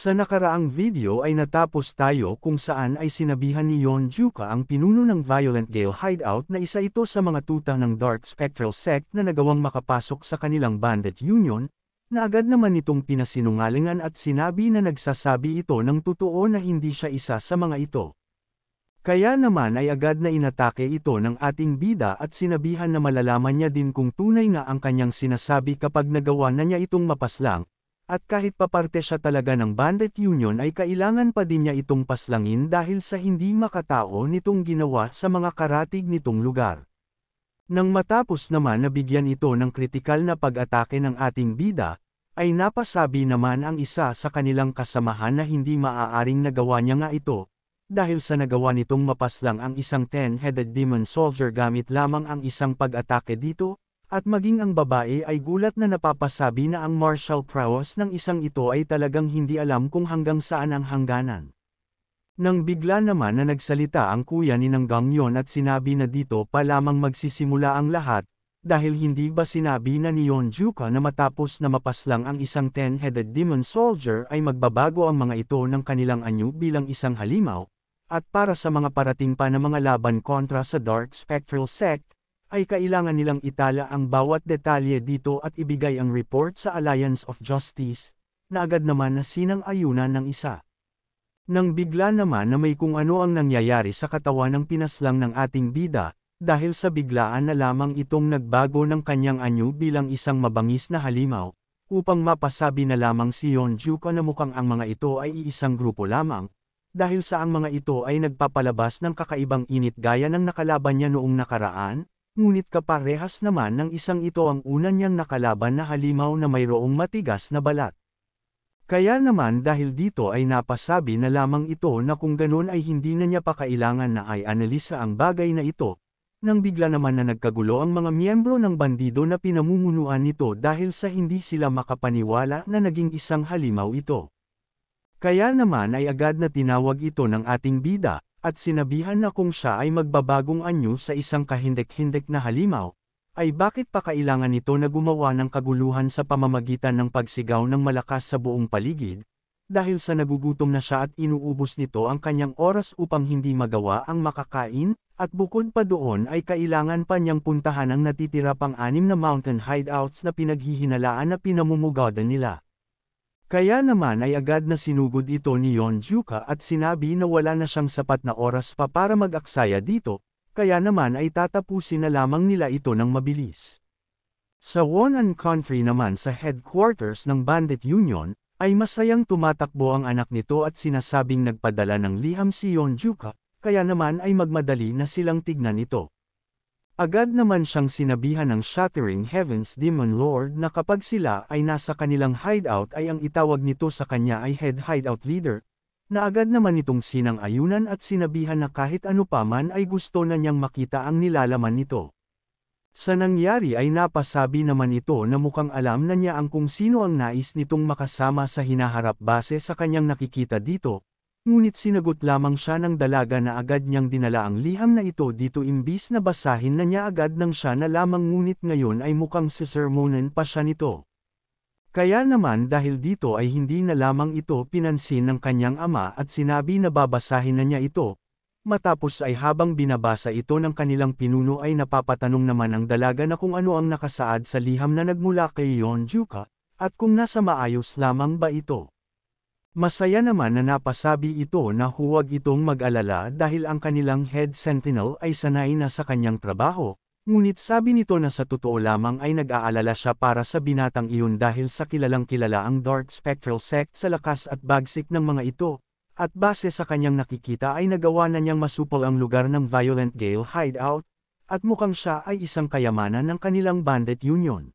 Sa nakaraang video ay natapos tayo kung saan ay sinabihan ni Yeonjuka ang pinuno ng Violent Gale Hideout na isa ito sa mga tuta ng Dark Spectral Sect na nagawang makapasok sa kanilang bandit union, na agad naman itong pinasinungalingan at sinabi na nagsasabi ito ng totoo na hindi siya isa sa mga ito. Kaya naman ay agad na inatake ito ng ating bida at sinabihan na malalaman niya din kung tunay nga ang kanyang sinasabi kapag nagawa na niya itong mapaslang. At kahit paparte siya talaga ng bandit union ay kailangan pa din niya itong paslangin dahil sa hindi makatao nitong ginawa sa mga karatig nitong lugar. Nang matapos naman na bigyan ito ng kritikal na pag-atake ng ating bida, ay napasabi naman ang isa sa kanilang kasamahan na hindi maaaring nagawa niya nga ito, dahil sa nagawa nitong mapaslang ang isang 10-headed demon soldier gamit lamang ang isang pag-atake dito. At maging ang babae ay gulat na napapasabi na ang martial prowess ng isang ito ay talagang hindi alam kung hanggang saan ang hangganan. Nang bigla naman na nagsalita ang kuya ni Nang Gangyon at sinabi na dito pa lamang magsisimula ang lahat, dahil hindi ba sinabi na ni Yeonjuka na matapos na mapaslang ang isang 10-headed demon soldier ay magbabago ang mga ito ng kanilang anyo bilang isang halimaw, at para sa mga parating pa na mga laban kontra sa Dark Spectral Sect, ay kailangan nilang itala ang bawat detalye dito at ibigay ang report sa Alliance of Justice, na agad naman na sinang-ayunan ng isa. Nang bigla naman na may kung ano ang nangyayari sa katawan ng pinaslang ng ating bida, dahil sa biglaan na lamang itong nagbago ng kanyang anyo bilang isang mabangis na halimaw, upang mapasabi na lamang si Yeonjuka na mukhang ang mga ito ay iisang grupo lamang, dahil sa ang mga ito ay nagpapalabas ng kakaibang init gaya ng nakalaban niya noong nakaraan. Ngunit kaparehas naman ng isang ito ang una niyang nakalaban na halimaw na mayroong matigas na balat. Kaya naman dahil dito ay napasabi na lamang ito na kung ganun ay hindi na niya pa kailangan na ay analisa ang bagay na ito, nang bigla naman na nagkagulo ang mga miyembro ng bandido na pinamumunuan nito dahil sa hindi sila makapaniwala na naging isang halimaw ito. Kaya naman ay agad na tinawag ito ng ating bida, at sinabihan na kung siya ay magbabagong anyo sa isang kahindek-hindek na halimaw, ay bakit pa kailangan nito na gumawa ng kaguluhan sa pamamagitan ng pagsigaw ng malakas sa buong paligid, dahil sa nagugutom na siya at inuubos nito ang kanyang oras upang hindi magawa ang makakain, at bukod pa doon ay kailangan pa niyang puntahan ang natitira pang 6 na mountain hideouts na pinaghihinalaan na pinamumugadan nila. Kaya naman ay agad na sinugod ito ni Yeonjuka at sinabi na wala na siyang sapat na oras pa para mag-aksaya dito, kaya naman ay tatapusin na lamang nila ito ng mabilis. Sa Won'an Country naman sa headquarters ng Bandit Union, ay masayang tumatakbo ang anak nito at sinasabing nagpadala ng liham si Yeonjuka, kaya naman ay magmadali na silang tignan ito. Agad naman siyang sinabihan ng Shattering Heavens Demon Lord na kapag sila ay nasa kanilang hideout ay ang itawag nito sa kanya ay Head Hideout Leader, na agad naman itong sinang-ayunan at sinabihan na kahit ano pa man ay gusto na niyang makita ang nilalaman nito. Sa nangyari ay napasabi naman ito na mukhang alam na niya ang kung sino ang nais nitong makasama sa hinaharap base sa kanyang nakikita dito. Ngunit sinagot lamang siya ng dalaga na agad niyang dinala ang liham na ito dito imbis na basahin na niya agad ng siya na lamang ngunit ngayon ay mukhang sisermonan pa siya nito. Kaya naman dahil dito ay hindi na lamang ito pinansin ng kanyang ama at sinabi na babasahin na niya ito. Matapos ay habang binabasa ito ng kanilang pinuno ay napapatanong naman ang dalaga na kung ano ang nakasaad sa liham na nagmula kay Yeonjuka, at kung nasa maayos lamang ba ito. Masaya naman na napasabi ito na huwag itong mag-alala dahil ang kanilang head sentinel ay sanay na sa kanyang trabaho, ngunit sabi nito na sa totoo lamang ay nag-aalala siya para sa binatang iyon dahil sa kilalang-kilala ang Dark Spectral Sect sa lakas at bagsik ng mga ito, at base sa kanyang nakikita ay nagawa na niyang masupol ang lugar ng Violent Gale Hideout, at mukhang siya ay isang kayamanan ng kanilang bandit union.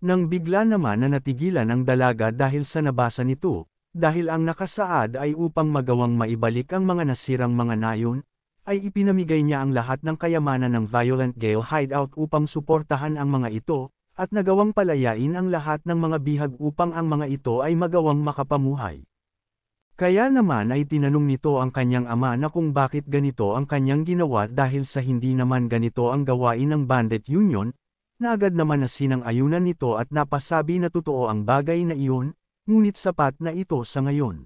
Nang bigla naman na natigilan ang dalaga dahil sa nabasa nito, dahil ang nakasaad ay upang magawang maibalik ang mga nasirang mga nayon, ay ipinamigay niya ang lahat ng kayamanan ng Violent Gale Hideout upang suportahan ang mga ito, at nagawang palayain ang lahat ng mga bihag upang ang mga ito ay magawang makapamuhay. Kaya naman ay tinanong nito ang kanyang ama na kung bakit ganito ang kanyang ginawa dahil sa hindi naman ganito ang gawain ng Bandit Union, na agad naman na sinang-ayunan nito at napasabi na totoo ang bagay na iyon, ngunit sapat na ito sa ngayon.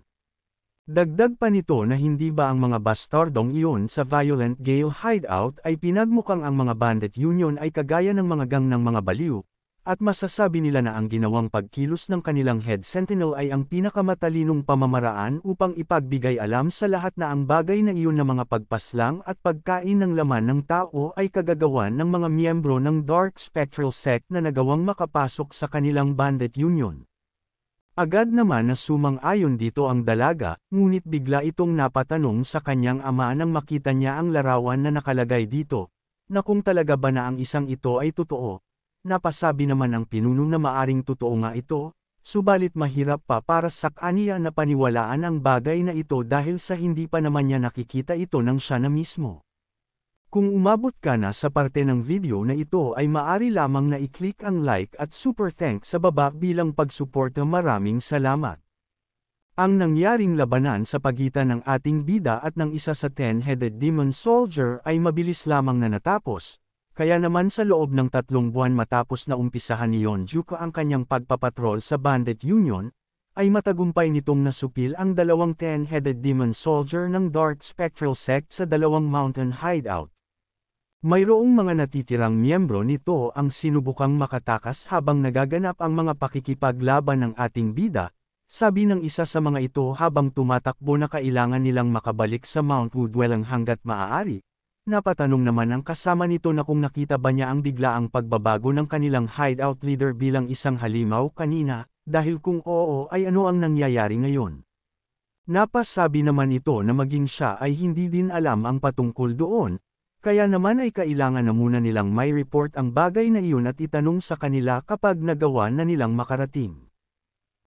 Dagdag pa nito na hindi ba ang mga bastardong iyon sa Violent Gale Hideout ay pinagmukhang ang mga bandit union ay kagaya ng mga gang ng mga baliw, at masasabi nila na ang ginawang pagkilos ng kanilang head sentinel ay ang pinakamatalinong pamamaraan upang ipagbigay alam sa lahat na ang bagay na iyon na mga pagpaslang at pagkain ng laman ng tao ay kagagawan ng mga miyembro ng Dark Spectral Sect na nagawang makapasok sa kanilang bandit union. Agad naman na sumang-ayon dito ang dalaga, ngunit bigla itong napatanong sa kanyang ama nang makita niya ang larawan na nakalagay dito, na kung talaga ba na ang isang ito ay totoo. Napasabi naman ang pinuno na maaring totoo nga ito, subalit mahirap pa para sa kaniya na paniwalaan ang bagay na ito dahil sa hindi pa naman niya nakikita ito ng siya na mismo. Kung umabot ka na sa parte ng video na ito ay maaari lamang na i-click ang like at super thanks sa baba bilang pagsuporta. Maraming salamat. Ang nangyaring labanan sa pagitan ng ating bida at ng isa sa 10-headed demon soldier ay mabilis lamang na natapos, kaya naman sa loob ng 3 buwan matapos na umpisahan ni Yonjuka ang kanyang pagpapatrol sa Bandit Union, ay matagumpay nitong nasupil ang 2 10-headed demon soldier ng Dark Spectral Sect sa 2 mountain hideout. Mayroong mga natitirang miyembro nito ang sinubukang makatakas habang nagaganap ang mga pakikipaglaban ng ating bida, sabi ng isa sa mga ito habang tumatakbo na kailangan nilang makabalik sa Mount Woodwell hanggat maaari. Napatanong naman ang kasama nito na kung nakita ba niya ang biglaang pagbabago ng kanilang hideout leader bilang isang halimaw kanina, dahil kung oo ay ano ang nangyayari ngayon. Napasabi naman ito na maging siya ay hindi din alam ang patungkol doon. Kaya naman ay kailangan na muna nilang may report ang bagay na iyon at itanong sa kanila kapag nagawa na nilang makarating.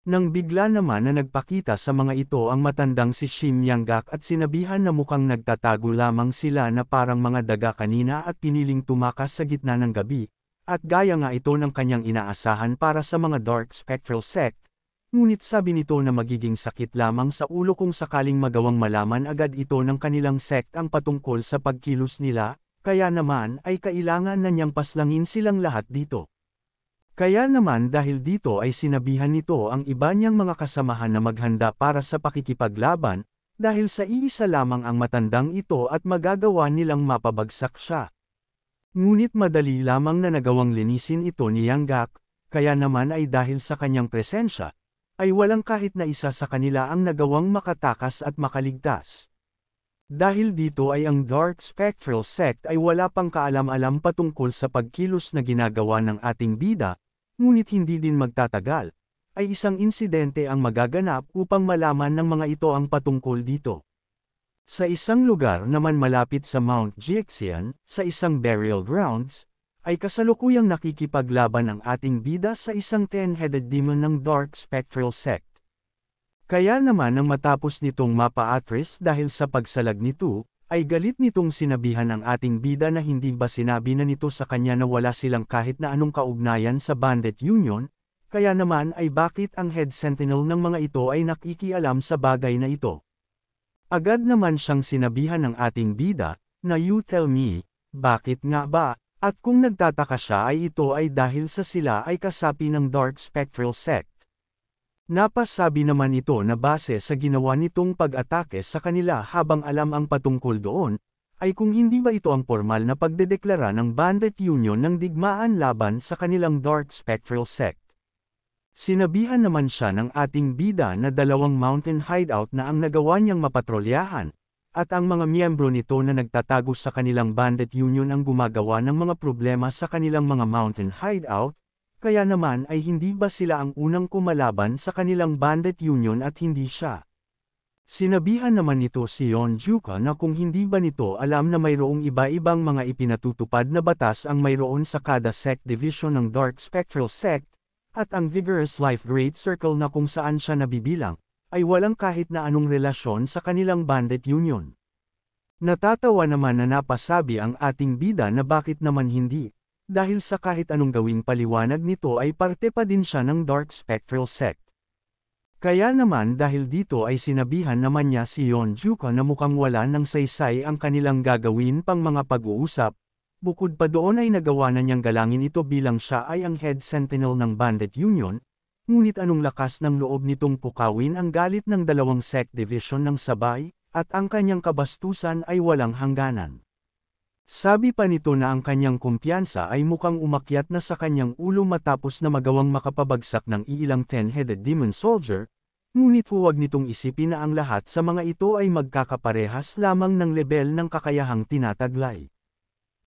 Nang bigla naman na nagpakita sa mga ito ang matandang si Shim Yanggak at sinabihan na mukhang nagtatago lamang sila na parang mga daga kanina at piniling tumakas sa gitna ng gabi, at gaya nga ito ng kanyang inaasahan para sa mga Dark Spectral Sect, ngunit sabi nito na magiging sakit lamang sa ulo kung sakaling magawang malaman agad ito ng kanilang sect ang patungkol sa pagkilos nila, kaya naman ay kailangan na niyang paslangin silang lahat dito. Kaya naman dahil dito ay sinabihan nito ang iba niyang mga kasamahan na maghanda para sa pakikipaglaban, dahil sa iisa lamang ang matandang ito at magagawa nilang mapabagsak siya. Ngunit madali lamang na nagawang linisin ito ni Yanggak, kaya naman ay dahil sa kanyang presensya, ay walang kahit na isa sa kanila ang nagawang makatakas at makaligtas. Dahil dito ay ang Dark Spectral Sect ay wala pang kaalam-alam patungkol sa pagkilos na ginagawa ng ating bida, ngunit hindi din magtatagal, ay isang insidente ang magaganap upang malaman ng mga ito ang patungkol dito. Sa isang lugar naman malapit sa Mount Jixian, sa isang burial grounds, ay kasalukuyang nakikipaglaban ang ating bida sa isang 10-headed demon ng Dark Spectral Sect. Kaya naman nang matapos nitong mapa-atris dahil sa pagsalag nito, ay galit nitong sinabihan ang ating bida na hindi ba sinabi na nito sa kanya na wala silang kahit na anong kaugnayan sa Bandit Union, kaya naman ay bakit ang head sentinel ng mga ito ay nakikialam sa bagay na ito. Agad naman siyang sinabihan ng ating bida, na you tell me, bakit nga ba? At kung nagtataka siya ay ito ay dahil sa sila ay kasapi ng Dark Spectral Sect. Napasabi naman ito na base sa ginawa nitong pag-atake sa kanila habang alam ang patungkol doon, ay kung hindi ba ito ang formal na pagdedeklara ng Bandit Union ng digmaan laban sa kanilang Dark Spectral Sect. Sinabihan naman siya ng ating bida na 2 mountain hideout na ang nagawa niyang mapatrolyahan, at ang mga miyembro nito na nagtatago sa kanilang Bandit Union ang gumagawa ng mga problema sa kanilang mga mountain hideout, kaya naman ay hindi ba sila ang unang kumalaban sa kanilang Bandit Union at hindi siya. Sinabihan naman nito si Yonjuka na kung hindi ba nito alam na mayroong iba-ibang mga ipinatutupad na batas ang mayroon sa kada sect division ng Dark Spectral Sect, at ang Vigorous Life Great Circle na kung saan siya nabibilang, ay walang kahit na anong relasyon sa kanilang Bandit Union. Natatawa naman na napasabi ang ating bida na bakit naman hindi, dahil sa kahit anong gawing paliwanag nito ay parte pa din siya ng Dark Spectral Sect. Kaya naman dahil dito ay sinabihan naman niya si Yonjuka na mukhang wala ng saysay ang kanilang gagawin pang mga pag-uusap, bukod pa doon ay nagawa na niyang galangin ito bilang siya ay ang head sentinel ng Bandit Union, ngunit anong lakas ng loob nitong pukawin ang galit ng dalawang sect division ng sabay, at ang kanyang kabastusan ay walang hangganan. Sabi pa nito na ang kanyang kumpiyansa ay mukhang umakyat na sa kanyang ulo matapos na magawang makapabagsak ng iilang 10-headed demon soldier, ngunit huwag nitong isipin na ang lahat sa mga ito ay magkakaparehas lamang ng lebel ng kakayahang tinataglay.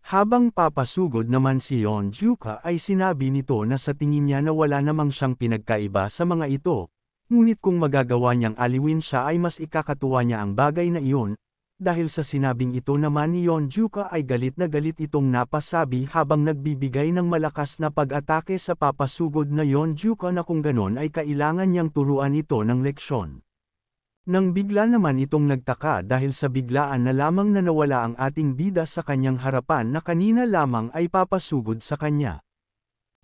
Habang papasugod naman si Yonjuka ay sinabi nito na sa tingin niya na wala namang siyang pinagkaiba sa mga ito, ngunit kung magagawa niyang aliwin siya ay mas ikakatuwa niya ang bagay na iyon. Dahil sa sinabing ito naman ni Yonjuka ay galit na galit itong napasabi habang nagbibigay ng malakas na pag-atake sa papasugod na Yonjuka na kung ganon ay kailangan niyang turuan ito ng leksyon. Nang bigla naman itong nagtaka dahil sa biglaan na lamang na nawala ang ating bida sa kanyang harapan na kanina lamang ay papasugod sa kanya.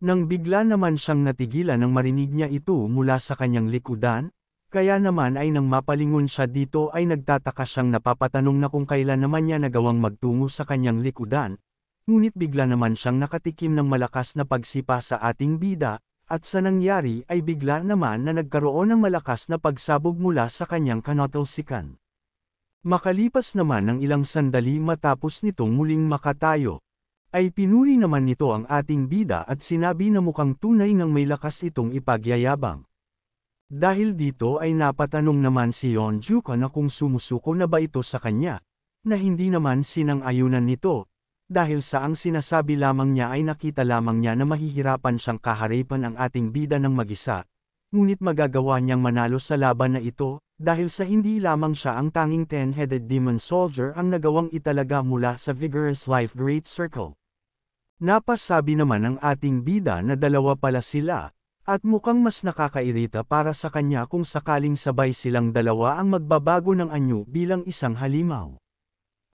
Nang bigla naman siyang natigilan nang marinig niya ito mula sa kanyang likudan, kaya naman ay nang mapalingon siya dito ay nagtataka siyang napapatanong na kung kailan naman niya nagawang magtungo sa kanyang likudan, ngunit bigla naman siyang nakatikim ng malakas na pagsipa sa ating bida, at sa nangyari ay bigla naman na nagkaroon ng malakas na pagsabog mula sa kanyang kanotalsikan. Makalipas naman ng ilang sandali matapos nitong muling makatayo, ay pinuri naman nito ang ating bida at sinabi na mukhang tunay ngang may lakas itong ipagyayabang. Dahil dito ay napatanong naman si Yonjuka na kung sumusuko na ba ito sa kanya, na hindi naman sinang-ayunan nito, dahil sa ang sinasabi lamang niya ay nakita lamang niya na mahihirapan siyang kaharipan ang ating bida ng mag-isa, ngunit magagawa niyang manalo sa laban na ito, dahil sa hindi lamang siya ang tanging 10-headed demon soldier ang nagawang italaga mula sa Vigorous Life Great Circle. Napasabi naman ng ating bida na dalawa pala sila, at mukhang mas nakakairita para sa kanya kung sakaling sabay silang dalawa ang magbabago ng anyo bilang isang halimaw.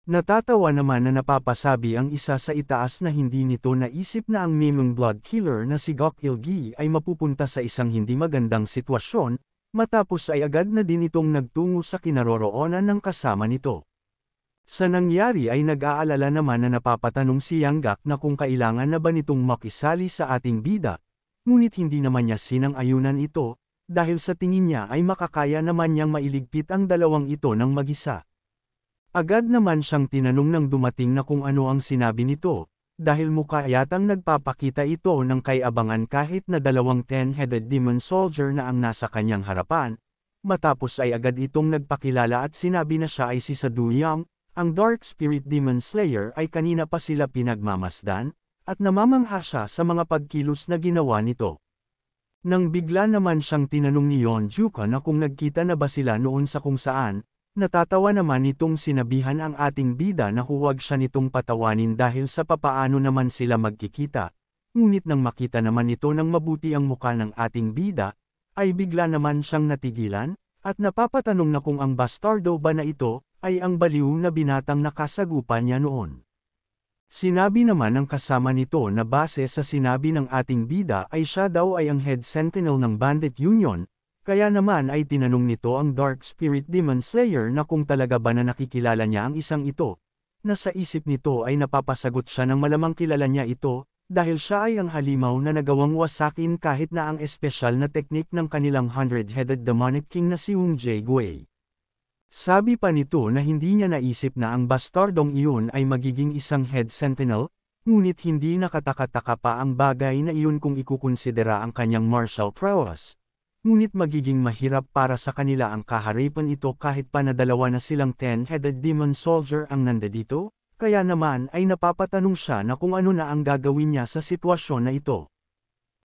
Natatawa naman na napapasabi ang isa sa itaas na hindi nito naisip na ang memong blood killer na si Gok Ilgi ay mapupunta sa isang hindi magandang sitwasyon, matapos ay agad na din itong nagtungo sa kinaroroonan ng kasama nito. Sa nangyari ay nag-aalala naman na napapatanong si Yanggak na kung kailangan na ba nitong makisali sa ating bida, ngunit hindi naman niya sinang-ayunan ito, dahil sa tingin niya ay makakaya naman niyang mailigpit ang dalawang ito ng mag-isa. Agad naman siyang tinanong nang dumating na kung ano ang sinabi nito, dahil mukha yatang nagpapakita ito ng kay-abangan kahit na dalawang 10-headed demon soldier na ang nasa kanyang harapan, matapos ay agad itong nagpakilala at sinabi na siya ay si Saduyang, ang Dark Spirit Demon Slayer ay kanina pa sila pinagmamasdan, at namamangha siya sa mga pagkilos na ginawa nito. Nang bigla naman siyang tinanong ni Yonjuka na kung nagkita na ba sila noon sa kung saan, natatawa naman nitong sinabihan ang ating bida na huwag siya nitong patawanin dahil sa papaano naman sila magkikita, ngunit nang makita naman ito ng mabuti ang muka ng ating bida, ay bigla naman siyang natigilan, at napapatanong na kung ang bastardo ba na ito, ay ang baliw na binatang nakasagupan niya noon. Sinabi naman ng kasama nito na base sa sinabi ng ating bida ay siya daw ay ang head sentinel ng Bandit Union, kaya naman ay tinanong nito ang Dark Spirit Demon Slayer na kung talaga ba na nakikilala niya ang isang ito, na sa isip nito ay napapasagot siya ng malamang kilala niya ito, dahil siya ay ang halimaw na nagawang wasakin kahit na ang espesyal na teknik ng kanilang 100-headed demonic king na si Wung Jae-gui. Sabi pa nito na hindi niya naisip na ang bastardong iyon ay magiging isang head sentinel, ngunit hindi nakatakataka pa ang bagay na iyon kung ikukonsidera ang kanyang martial prowess. Ngunit magiging mahirap para sa kanila ang kaharipan ito kahit pa na dalawa na silang 10-headed demon soldier ang nandito, kaya naman ay napapatanong siya na kung ano na ang gagawin niya sa sitwasyon na ito.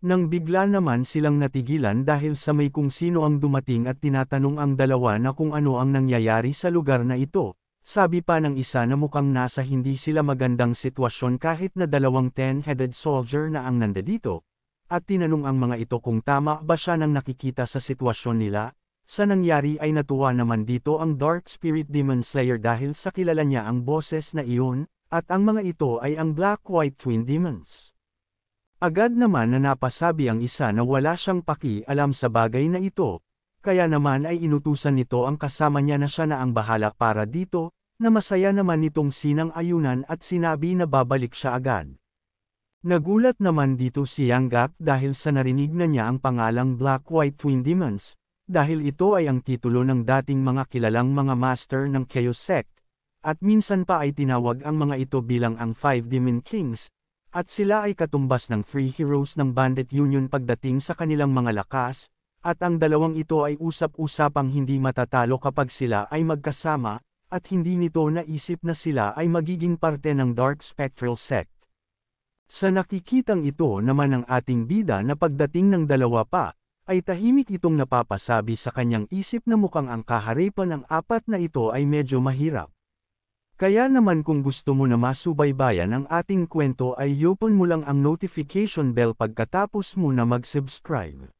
Nang bigla naman silang natigilan dahil sa may kung sino ang dumating at tinatanong ang dalawa na kung ano ang nangyayari sa lugar na ito, sabi pa ng isa na mukhang nasa hindi sila magandang sitwasyon kahit na dalawang 10-headed soldier na ang nandito, at tinanong ang mga ito kung tama ba siya nang nakikita sa sitwasyon nila. Sa nangyari ay natuwa naman dito ang Dark Spirit Demon Slayer dahil sa kilala niya ang boses na iyon, at ang mga ito ay ang Black-White Twin Demons. Agad naman na napasabi ang isa na wala siyang paki-alam sa bagay na ito, kaya naman ay inutusan nito ang kasama niya na siya na ang bahala para dito, na masaya naman nitong sinang-ayunan at sinabi na babalik siya agad. Nagulat naman dito si Yanggak dahil sa narinig na niya ang pangalang Black White Twin Demons, dahil ito ay ang titulo ng dating mga kilalang mga master ng Chaos Sect, at minsan pa ay tinawag ang mga ito bilang ang Five Demon Kings, at sila ay katumbas ng free heroes ng Bandit Union pagdating sa kanilang mga lakas, at ang dalawang ito ay usap-usapang hindi matatalo kapag sila ay magkasama, at hindi nito naisip na sila ay magiging parte ng Dark Spectral Sect. Sa nakikitang ito naman ng ating bida na pagdating ng dalawa pa, ay tahimik itong napapasabi sa kanyang isip na mukhang ang kaharipan ng apat na ito ay medyo mahirap. Kaya naman kung gusto mo na masubaybayan ang ating kwento ay i-open mo lang ang notification bell pagkatapos mo na mag-subscribe.